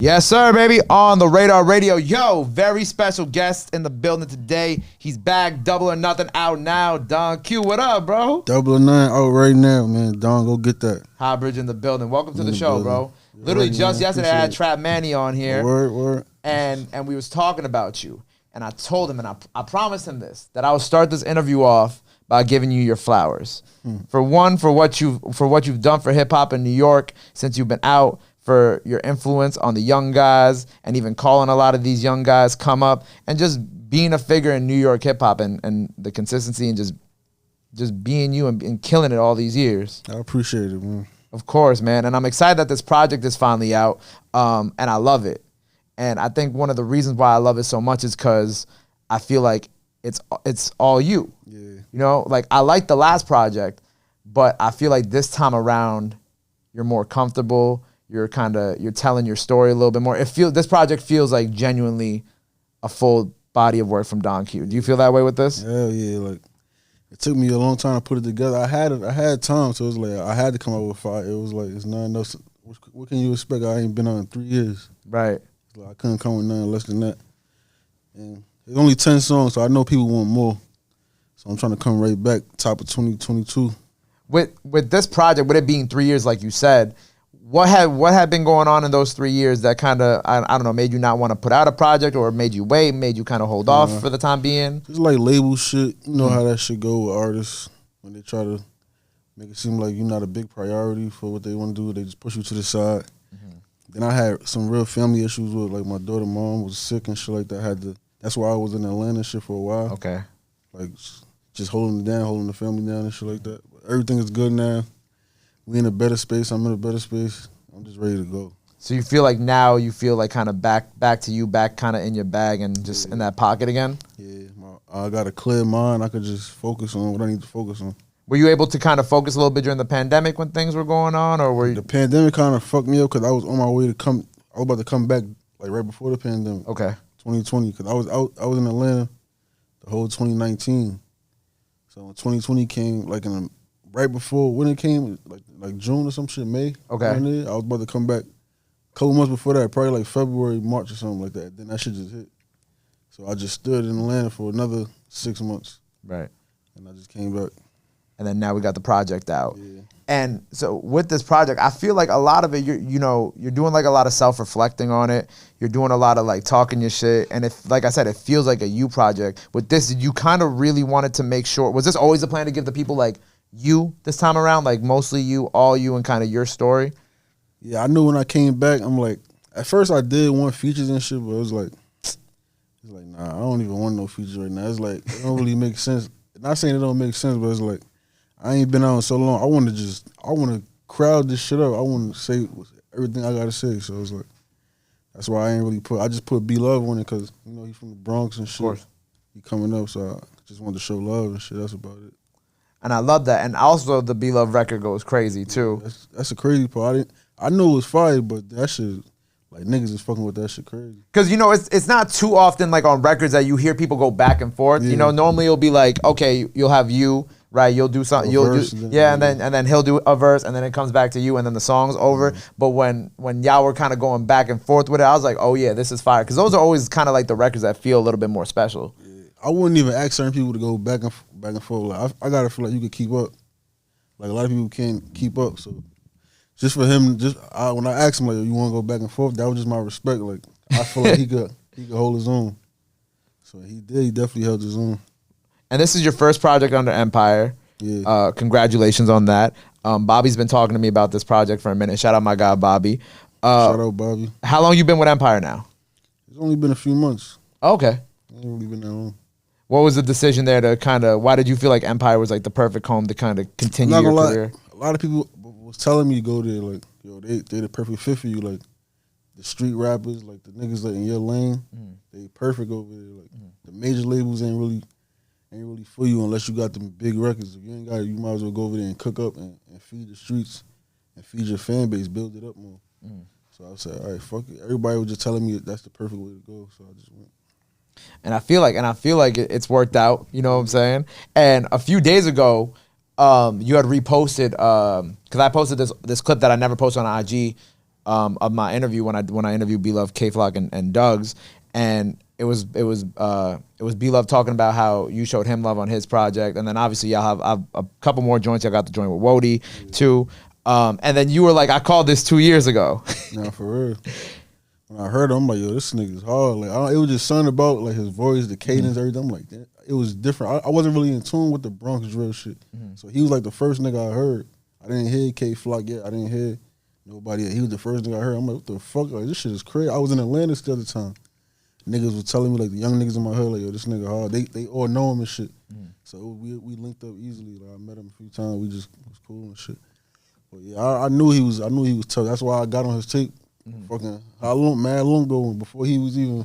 Yes, sir, baby. On the Radar Radio. Yo, very special guest in the building today. He's back. Double or Nothing out now. Don Q, what up, bro? Double or Nothing out right now, man. Don, go get that. Highbridge in the building. Welcome to the show, bro. Literally Right, just man. yesterday, I had Appreciate Trap Manny on here. Word. And we was talking about you. And I told him, and I promised him this, that I would start this interview off by giving you your flowers. For one, for what you've done for hip hop in New York since you've been out, for your influence on the young guys, and even calling a lot of these young guys come up, and just being a figure in New York hip hop, and the consistency, and just being you and killing it all these years. I appreciate it, man. Of course, man. And I'm excited that this project is finally out, and I love it. And I think one of the reasons why I love it so much is because I feel like it's all you. Yeah. You know, like I like the last project, but I feel like this time around, you're more comfortable. You're telling your story a little bit more. This project feels like genuinely a full body of work from Don Q. Do you feel that way with this? Hell yeah. Like, it took me a long time to put it together. I had time, so it was like I had to come up with fire. It was like it's nothing else. What can you expect? I ain't been on in 3 years. Right. Like, I couldn't come with nothing less than that. And it's only 10 songs, so I know people want more. So I'm trying to come right back, top of 2022. With this project, with it being 3 years, like you said, what had been going on in those 3 years that kind of, I don't know, made you not want to put out a project, or made you wait, made you kind of hold off for the time being? It's like label shit. You know how that shit go with artists when they try to make it seem like you're not a big priority for what they want to do. They just push you to the side. Then I had some real family issues with, like, my daughter's mom was sick and shit like that. That's why I was in Atlanta and shit for a while. Okay. Like, just holding it down, holding the family down and shit like that. But everything is good now. We in a better space. I'm in a better space. I'm just ready to go. So you feel like now kind of back to you, back kind of in your bag and just in that pocket again? Yeah. I got a clear mind. I could just focus on what I need to focus on. Were you able to kind of focus a little bit during the pandemic when things were going on, or were you? The pandemic kind of fucked me up because I was on my way I was about to come back, like, right before the pandemic. Okay. 2020, because I was in Atlanta the whole 2019. So when 2020 came, like, right before, when it came, like June or some shit, May. Okay. I was about to come back a couple months before that, probably like February, March or something like that. Then that shit just hit. So I just stood in Atlanta for another 6 months. Right. And I just came back. And then now we got the project out. Yeah. And so with this project, I feel like a lot of it, you're doing like a lot of self-reflecting on it. You're doing a lot of like talking your shit. And like I said, it feels like a you project. With this, did you kind of really wanted to make sure, was this always the plan to give the people like you this time around? Like mostly you, all you, and kind of your story? Yeah, I knew when I came back, I'm like, at first I did want features and shit, but it was like, nah, I don't even want no features right now. It's like, it don't really make sense. Not saying it don't make sense, but it's like, I ain't been out in so long. I want to crowd this shit up. I want to say everything I got to say. So it's like, that's why I ain't really I just put B Lovee on it because, you know, he's from the Bronx and shit. Of course. He coming up, so I just wanted to show love and shit. That's about it. And I love that. And also the B Lovee record goes crazy too. That's a crazy part. I knew it was fire, but that shit, like, niggas is fucking with that shit crazy. Because, you know, it's not too often, like, on records that you hear people go back and forth. Yeah. You know, normally it'll be like, okay, you'll have you, right? You'll do something. And then he'll do a verse, and then it comes back to you, and then the song's over. But when y'all were kind of going back and forth with it, I was like, oh yeah, this is fire. Because those are always kind of like the records that feel a little bit more special. Yeah. I wouldn't even ask certain people to go back and forth. Like, I gotta feel like you could keep up. Like, a lot of people can't keep up, so just for him, when I asked him, like, you want to go back and forth, that was just my respect. Like, I feel like he could hold his own. So he did. He definitely held his own. And this is your first project under Empire. Yeah. Congratulations on that. Bobby's been talking to me about this project for a minute. Shout out my guy, Bobby. Shout out, Bobby. How long you been with Empire now? It's only been a few months. Okay. It ain't really been that long. What was the decision there to kind of, why did you feel like Empire was like the perfect home to kind of continue your career? A lot of people was telling me to go there, like, yo, they the perfect fit for you. Like, the street rappers, like the niggas like in your lane, they perfect over there. Like, the major labels ain't really for you unless you got them big records. If you ain't got it, you might as well go over there and cook up and feed the streets and feed your fan base, build it up more. So I said, all right, fuck it. Everybody was just telling me that's the perfect way to go, so I just went. And I feel like it's worked out. You know what I'm saying? And a few days ago, you had reposted because I posted this clip that I never posted on IG of my interview when I interviewed B Lovee, K Flock, and Doug's, and it was B Lovee talking about how you showed him love on his project, and then obviously y'all have a couple more joints. I got the joint with Wody too, and then you were like, I called this 2 years ago. Nah, for real. When I heard him, I'm like, yo, this nigga's hard. Like, it was just something about like his voice, the cadence, everything. I'm like, it was different. I wasn't really in tune with the Bronx drill shit. So he was like the first nigga I heard. I didn't hear K Flock yet. I didn't hear nobody yet. He was the first nigga I heard. I'm like, what the fuck? Like, this shit is crazy. I was in Atlanta the other time. Niggas was telling me, like, the young niggas in my hood, like, yo, this nigga hard. They all know him and shit. So we linked up easily. Like, I met him a few times. We just was cool and shit. But yeah, I knew he was tough. That's why I got on his tape. Fucking mad long ago, before he was even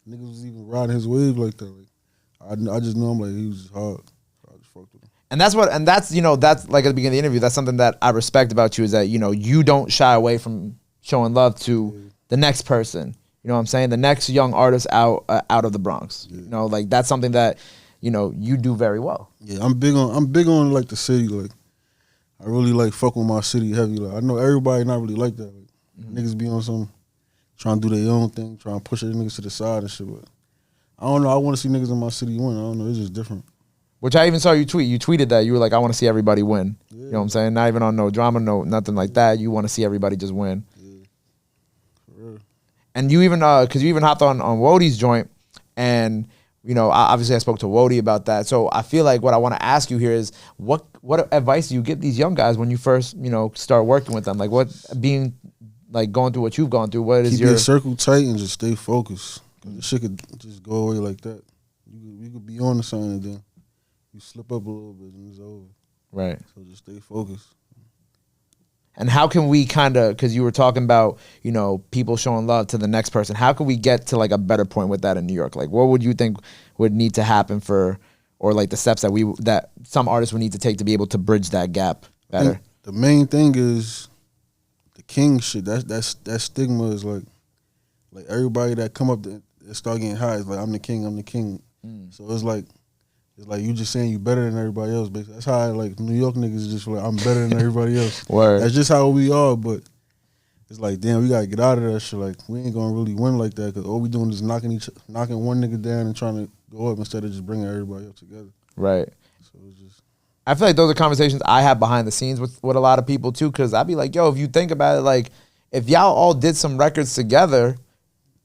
niggas was even riding his wave like that. Like, I just knew him, like, he was just hard. So I just fucked with him. And that's that's like at the beginning of the interview, that's something that I respect about you, is that, you don't shy away from showing love to the next person. You know what I'm saying? The next young artist out of the Bronx. Yeah. Like, that's something that, you do very well. Yeah, I'm big on like the city. Like, I really like fuck with my city heavy. Like, I know everybody not really like that. Like, niggas be on some trying to do their own thing, trying to push their niggas to the side and shit. But I don't know. I want to see niggas in my city win. I don't know. It's just different. Which I even saw you tweet. You tweeted that. You were like, I want to see everybody win. Yeah. You know what I'm saying? Not even on no drama, no nothing like that. You want to see everybody just win. Yeah. For real. And you even, because you even hopped on Wody's joint, and, obviously I spoke to Wody about that. So I feel like what I want to ask you here is, what advice do you give these young guys when you first, start working with them? Like, going through what you've gone through, what is Keep your circle tight and just stay focused. The shit could just go away like that. You could be on to something and then you slip up a little bit and it's over. Right. So just stay focused. And how can we because you were talking about, people showing love to the next person, how can we get to like a better point with that in New York? Like, what would you think would need to happen or like the steps that some artists would need to take to be able to bridge that gap better? The main thing is the king shit. That stigma is like everybody that come up and start getting high is like, I'm the king. So it's like you just saying you better than everybody else, basically. That's how like New York niggas just like, I'm better than everybody else. Word. That's just how we are, but it's like, damn, we gotta get out of that shit. Like, we ain't gonna really win like that, because all we doing is knocking one nigga down and trying to go up instead of just bringing everybody up together. Right. So it's just, I feel like those are conversations I have behind the scenes with a lot of people too, because I'd be like, yo, if you think about it, like, if y'all all did some records together,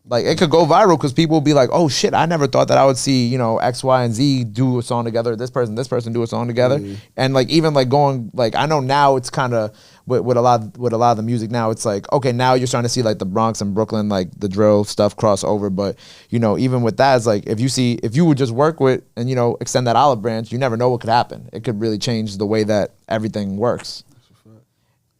like, it could go viral, because people will be like, oh shit, I never thought that I would see, X, Y, and Z do a song together, this person do a song together. And like, even like going, like, I know now it's kind of with a lot of the music now, it's like, okay, now you're starting to see like the Bronx and Brooklyn, like the drill stuff cross over. But even with that, it's like, if you would just work with and extend that olive branch, you never know what could happen. It could really change the way that everything works.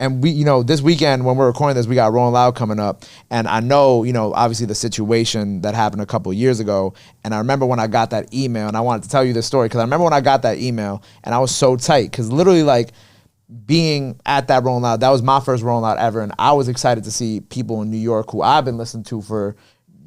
And we, this weekend when we're recording this, we got Rolling Loud coming up. And I know, obviously the situation that happened a couple of years ago. And I remember when I got that email, and I wanted to tell you this story, because I remember when I got that email and I was so tight, because literally like being at that Rolling Loud, that was my first Rolling Loud ever. And I was excited to see people in New York who I've been listening to for,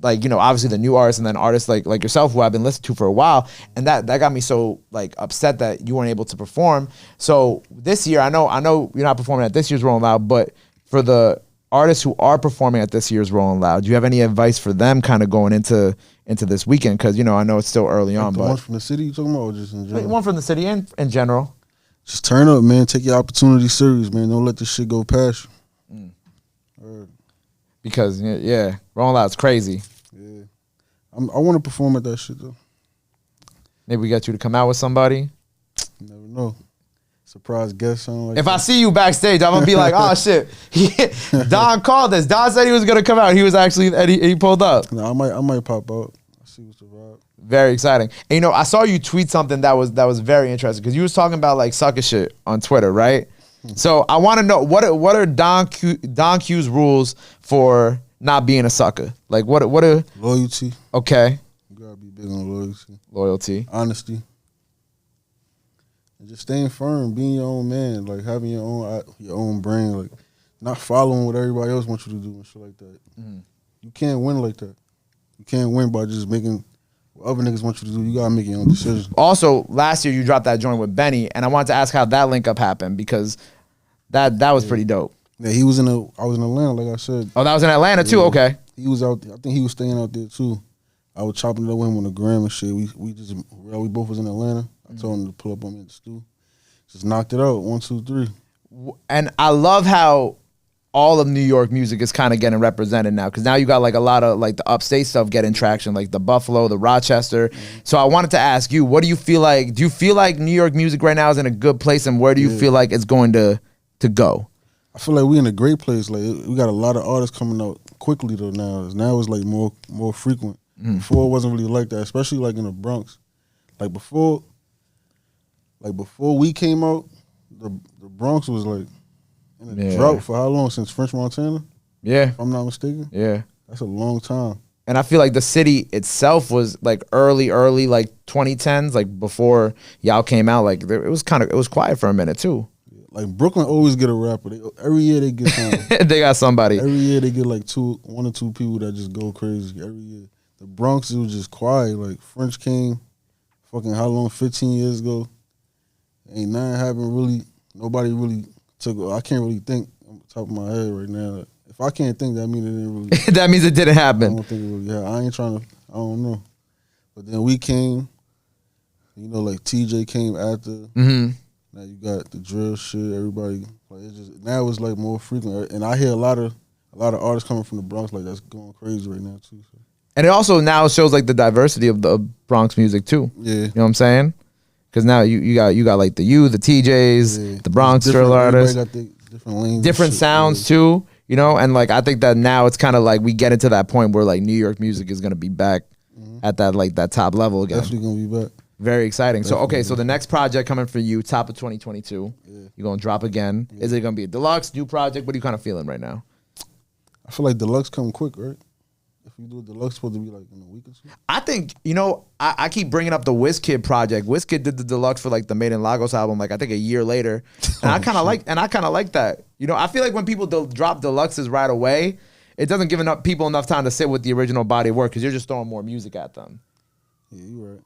like, obviously the new artists, and then artists like yourself who I've been listening to for a while. And that got me so like upset that you weren't able to perform. So this year, I know you're not performing at this year's Rolling Loud, but for the artists who are performing at this year's Rolling Loud, do you have any advice for them kind of going into this weekend? Because, I know it's still early on. The but ones from the city you talking about, or just in general? One from the city and in general. Just turn up, man. Take your opportunity serious, man. Don't let this shit go past you. Because, yeah, Rolling Loud's crazy. Yeah. I want to perform at that shit, though. Maybe we got you to come out with somebody. You never know. Surprise guest, something like if that. I see you backstage, I'm going to be like, oh, shit. Don called us. Don said he was going to come out. He was actually, and he pulled up. No, I might pop out. I see what's the vibe. Very exciting. And, I saw you tweet something that was very interesting, because you was talking about, like, sucker shit on Twitter, right? So I want to know, what are Don Q's rules for not being a sucker? Like, what are... Loyalty. Okay. You gotta be big on Loyalty. Honesty. And just staying firm, being your own man, like having your own brain, like not following what everybody else wants you to do and shit like that. You can't win like that. You can't win by just making what other niggas want you to do. You gotta make your own decisions. Also, last year you dropped that joint with Benny, and I wanted to ask how that link up happened, because that was pretty dope. Yeah, he was I was in Atlanta, like I said. Oh, that was in Atlanta too. Okay. He was out there. I think he was staying out there too. I was chopping it up with him on the gram and shit. We both was in Atlanta. I told him to pull up on me at the stew. Just knocked it out. 1, 2, 3. And I love how all of New York music is kind of getting represented now, because now you got like a lot of like the upstate stuff getting traction, like the Buffalo, the Rochester. So I wanted to ask you, what do you feel like? Do you feel like New York music right now is in a good place, and where do you feel like it's going to go? I feel like we in a great place. Like we got a lot of artists coming out quickly though now. Now it's like more frequent. Before it wasn't really like that, especially like in the Bronx. Like before we came out, the Bronx was like in a drought for how long? Since French Montana? Yeah. If I'm not mistaken. Yeah. That's a long time. And I feel like the city itself was like early like 2010s, like before y'all came out. Like it was quiet for a minute too. Like Brooklyn always get a rapper. Every year they get someone. They got somebody. Every year they get like 1 or 2 people that just go crazy. Every year. The Bronx, it was just quiet. Like French came, fucking how long? 15 years ago. Ain't nothing happened really. Nobody really took. I can't really think on the top of my head right now. If I can't think, that means it didn't really. That means it didn't happen. I don't think it really happened. I ain't trying to. I don't know. But then we came. You know, like TJ came after. Mm-hmm. Now you got the drill shit. Everybody like it's just now it's like more frequent, and I hear a lot of artists coming from the Bronx like that's going crazy right now too. So. And it also now shows like the diversity of the Bronx music too. Yeah, you know what I'm saying? Because now you got like the TJs, the Bronx drill artists, got different lanes, different sounds too. You know, and like I think that now it's kind of like we get into that point where like New York music is gonna be back at that like that top level again. Definitely gonna be back. Very exciting. Definitely. So okay, so the next project coming for you, top of 2022. Yeah. You're gonna drop again. Yeah. Is it gonna be a deluxe, new project? What are you kind of feeling right now? I feel like deluxe come quick, right? If you do a deluxe, it's supposed to be like in a week or so. I think, you know, I keep bringing up the WizKid project. WizKid did the deluxe for like the Made in Lagos album, like I think a year later, and I kind of like that. You know, I feel like when people drop deluxes right away, it doesn't give people enough time to sit with the original body of work because you're just throwing more music at them. Yeah, you're right.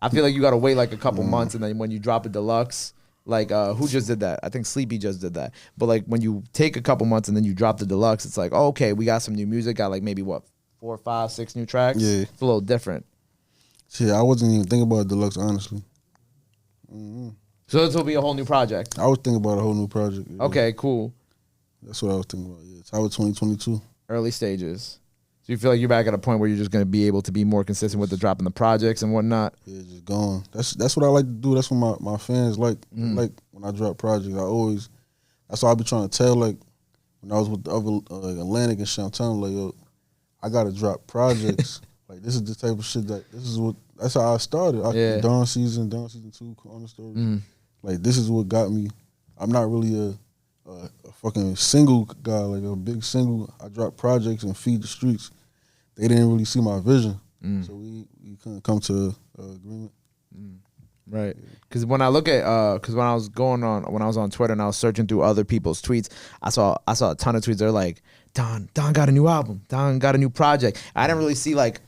I feel like you got to wait like a couple months, and then when you drop a deluxe, like who just did that? I think Sleepy just did that. But like when you take a couple months and then you drop the deluxe, it's like, oh, okay, we got some new music. Got like maybe 4, 5, 6 new tracks. Yeah, it's a little different. Yeah, I wasn't even thinking about deluxe honestly. So this will be a whole new project. I was thinking about a whole new project. Yeah. Okay, cool. That's what I was thinking about. Yeah, it's how 2022. Early stages. So you feel like you're back at a point where you're just going to be able to be more consistent with the dropping the projects and whatnot? Yeah, just going. That's what I like to do. That's what my fans like. Like when I drop projects, that's what I be trying to tell. Like when I was with the other like Atlantic and shit, I'm telling them, like, yo, I got to drop projects. Like this is the type of shit that's how I started. Dawn season 2, Corner Story. Like this is what got me. I'm not really a fucking single guy, like a big single. I drop projects and feed the streets. They didn't really see my vision, so we couldn't come to an agreement. Right, because when I look at, when I was on Twitter and I was searching through other people's tweets, I saw a ton of tweets. They're like, Don got a new album. Don got a new project. I didn't really see like,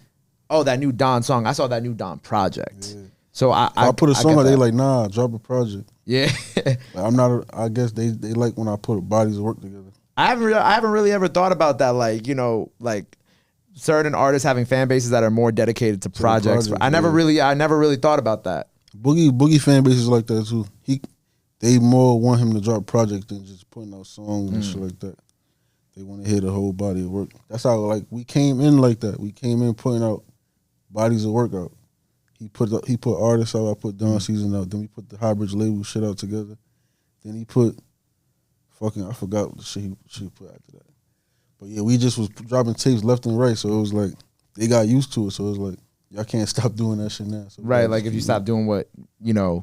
oh, that new Don song. I saw that new Don project. Yeah. So I put a song out, they like, nah, drop a project. Yeah. Like, I guess they like when I put bodies of work together. I haven't really ever thought about that. Like, you know, like certain artists having fan bases that are more dedicated to projects. I never really thought about that. Boogie fan base is like that too. They more want him to drop projects than just putting out songs and shit like that. They want to hear the whole body of work. That's how like we came in like that. We came in putting out bodies of work out. He put artists out. I put Dawn Season out. Then we put the Highbridge label shit out together. Then he put I forgot what the shit he put after that. But yeah, we just was dropping tapes left and right. So it was like they got used to it. So it was like y'all can't stop doing that shit now. So right, like if you stop doing what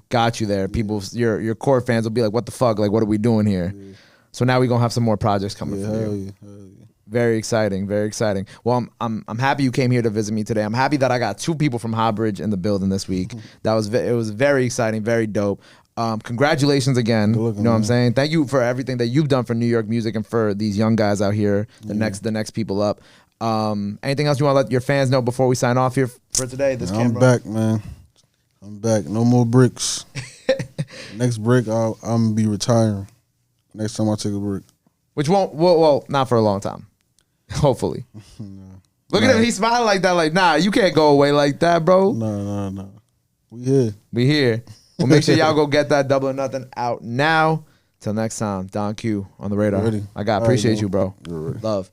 got you there, people your core fans will be like, what the fuck? Like what are we doing here? Yeah. So now we're gonna have some more projects coming from you. Hell yeah. Very exciting, very exciting. Well, I'm happy you came here to visit me today. I'm happy that I got 2 people from Highbridge in the building this week. It was very exciting, very dope. Congratulations again. You know what I'm saying? Thank you for everything that you've done for New York music and for these young guys out here, the next people up. Anything else you want to let your fans know before we sign off here for today? I'm back, man. I'm back. No more bricks. Next break, I'm gonna be retiring. Next time I take a break. Which won't, well, not for a long time. Hopefully. Look at him. He's smiling like that. Like, nah, you can't go away like that, bro. No. We here. We here. Well, make sure y'all go get that Double or Nothing out now. Till next time, Don Q on the radar. Ready. I appreciate you, bro. Love.